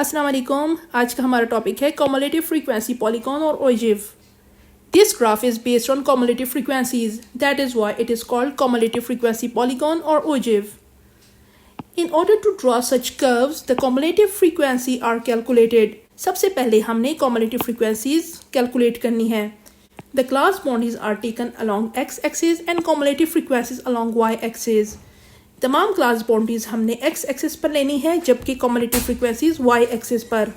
अस्सलाम वालेकुम। आज का हमारा टॉपिक है कॉमुलेटिव फ्रीक्वेंसी पॉलीगॉन और ogive. This graph is based on cumulative frequencies, that is why it is called cumulative frequency polygon और ogive. In order to draw such curves, the cumulative frequency are calculated. सबसे पहले हमने cumulative frequencies calculate करनी है. The class boundaries are taken along x-axis and cumulative frequencies along y-axis. तमाम class boundaries हमने x axis पर लेनी है जबकि cumulative frequencies y एक्सिस पर.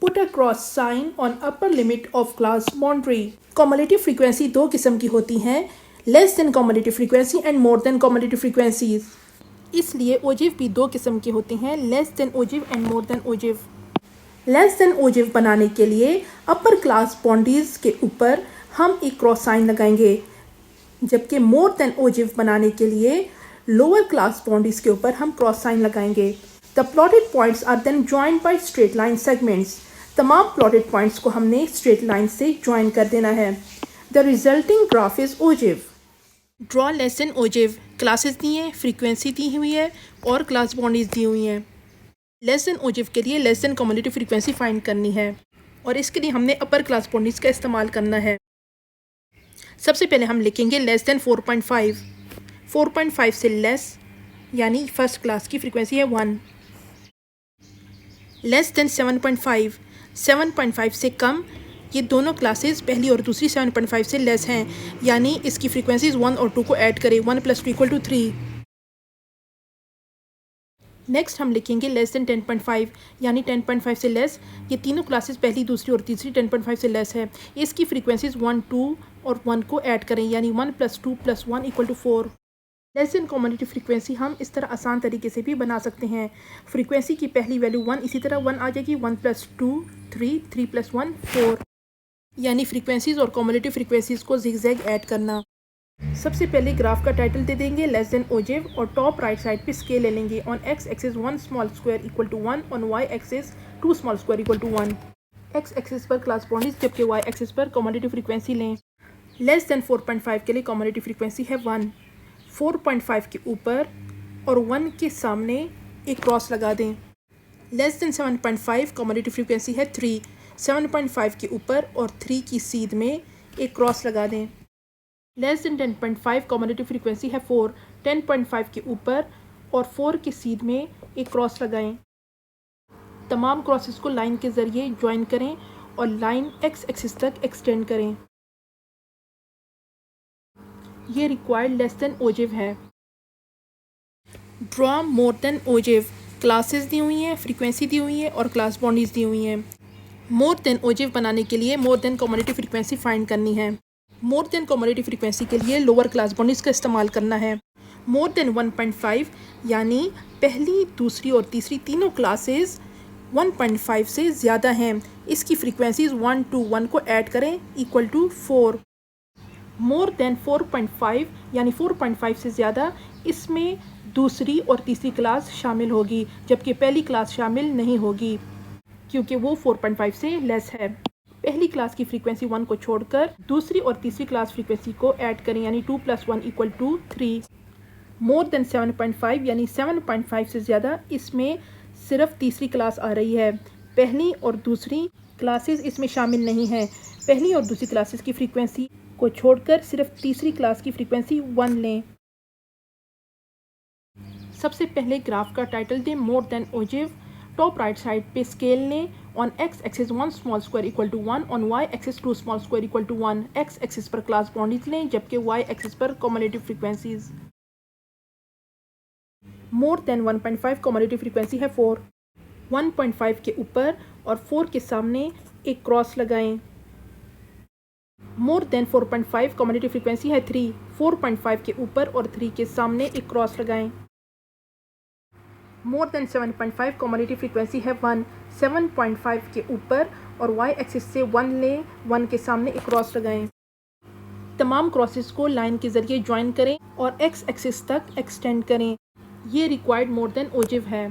Put a cross sign on upper limit of class boundary. Cumulative frequency दो किस्म की होती हैं, less than cumulative frequency and more than cumulative frequencies. इसलिए ओजिव भी दो किस्म की होती हैं, less than ogive and more than ogive. Less than ogive बनाने के लिए अपर क्लास बाउंड्रीज के ऊपर हम एक क्रॉस साइन लगाएंगे, जबकि मोर देन ओजिव बनाने के लिए लोअर क्लास बाउंड्रीज के ऊपर हम क्रॉस साइन लगाएंगे. The plotted points are then joined by straight line segments. तमाम प्लॉटेड पॉइंट्स को हमने स्ट्रेट लाइन से ज्वाइन कर देना है. The resulting graph is ogive. Draw less than ogive. Classes दी हैं, फ्रीक्वेंसी दी हुई है और क्लास बाउंड्रीज दी हुई हैं. लेस देन ओजिव के लिए less than cumulative frequency find करनी है और इसके लिए हमने अपर क्लास बाउंड्रीज का इस्तेमाल करना है. सबसे पहले हम लिखेंगे लेस देन 4.5. 4.5 से लेस यानी फर्स्ट क्लास की फ्रीक्वेंसी है 1. Less than 7.5. 7.5 से कम, ये दोनों क्लासेस पहली और दूसरी 7.5 से लेस हैं, यानी इसकी फ्रीक्वेंसीज 1 और 2 को ऐड करें. 1 + 2 = 3. नेक्स्ट हम लिखेंगे लेस देन 10.5 यानी 10.5 से लेस. ये तीनों क्लासेस पहली, दूसरी और तीसरी 10.5 से लेस है. इसकी फ्रीक्वेंसीज 1, 2 और 1 को ऐड करें, यानी 1 + 2 + 1 = 4. लेस देन कम्युलेटिव फ्रीक्वेंसी हम इस तरह आसान तरीके से भी बना सकते हैं. फ्रीक्वेंसी की पहली वैल्यू 1, इसी तरह 1 आ जाएगी. 1 + 2 3, 3 + 1 4, यानी फ्रीक्वेंसीज और कम्युलेटिव फ्रीक्वेंसीज को जिगजैग ऐड करना. सबसे पहले ग्राफ का टाइटल दे देंगे लेस देन ओजिव और टॉप राइट साइड पे स्केल ले लेंगे. On x axis 1 small square = 1, on y axis 2 small square = 1. x axis पर क्लास बाउंड्रीज जबकि y एक्सिस पर कम्युलेटिव फ्रीक्वेंसी लें. लेस देन 4.5 के लिए कम्युलेटिव फ्रीक्वेंसी है 1. 4.5 के ऊपर और 1 के सामने एक क्रॉस लगा दें. लेस देन 7.5 कम्युलेटिव फ्रीक्वेंसी है 3. 7.5 के ऊपर और 3 की सीध में एक क्रॉस लगा दें. लेस देन 10.5 कम्युलेटिव फ्रीक्वेंसी है 4. 10.5 के ऊपर और 4 की सीध में एक क्रॉस लगाएं. तमाम क्रॉसेस को लाइन के ज़रिए ज्वाइन करें और लाइन x एक्सिस तक एक्सटेंड करें. ये रिक्वायर्ड लेस देन ओजिव है. Draw more than ogive. Classes दी हुई हैं, फ्रीक्वेंसी दी हुई है और क्लास बाउंड्रीज दी हुई हैं. मोर देन ओजिव बनाने के लिए more than cumulative frequency find करनी है. मोर देन कम्युलेटिव फ्रीक्वेंसी के लिए लोअर क्लास बाउंड्रीज का इस्तेमाल करना है. मोर देन 1.5 यानी पहली, दूसरी और तीसरी तीनों क्लासेस 1.5 से ज़्यादा हैं. इसकी फ्रीक्वेंसीज 1 to 1 को ऐड करें = 4. मोर देन 4.5 यानी 4.5 से ज़्यादा, इसमें दूसरी और तीसरी क्लास शामिल होगी जबकि पहली क्लास शामिल नहीं होगी क्योंकि वो 4.5 से लेस है. पहली क्लास की फ्रीक्वेंसी 1 को छोड़कर दूसरी और तीसरी क्लास फ्रीक्वेंसी को ऐड करें, यानी 2 + 1 = 3. मोर देन 7.5 यानी 7.5 से ज़्यादा, इसमें सिर्फ तीसरी क्लास आ रही है. पहली और दूसरी क्लासेस इसमें शामिल नहीं हैं. पहली और दूसरी क्लासेस की फ्रीक्वेंसी को छोड़कर सिर्फ तीसरी क्लास की फ्रीक्वेंसी 1 लें. सबसे पहले ग्राफ का टाइटल दें more than ogive. Top right side पे स्केल लें. On x axis 1 small square = 1, on y axis 2 small square = 1. x axis पर क्लास बाउंड्रीज लें जबकि y एक्सिस पर cumulative frequencies. More than 1.5 cumulative frequency है 4. 1.5 के ऊपर और 4 के सामने एक क्रॉस लगाएं. मोर देन 4.5 कम्युलेटिव फ्रीक्वेंसी है 3. 4.5 के ऊपर और 3 के सामने एक क्रॉस लगाएं. मोर देन 7.5 कम्युलेटिव फ्रीक्वेंसी है 1. 7.5 के ऊपर और y एक्सिस से 1 लें. 1 के सामने एक क्रॉस लगाएं. तमाम क्रॉसेस को लाइन के ज़रिए ज्वाइन करें और x एक्सिस तक एक्सटेंड करें. ये रिक्वायर्ड मोर देन ओजिव है.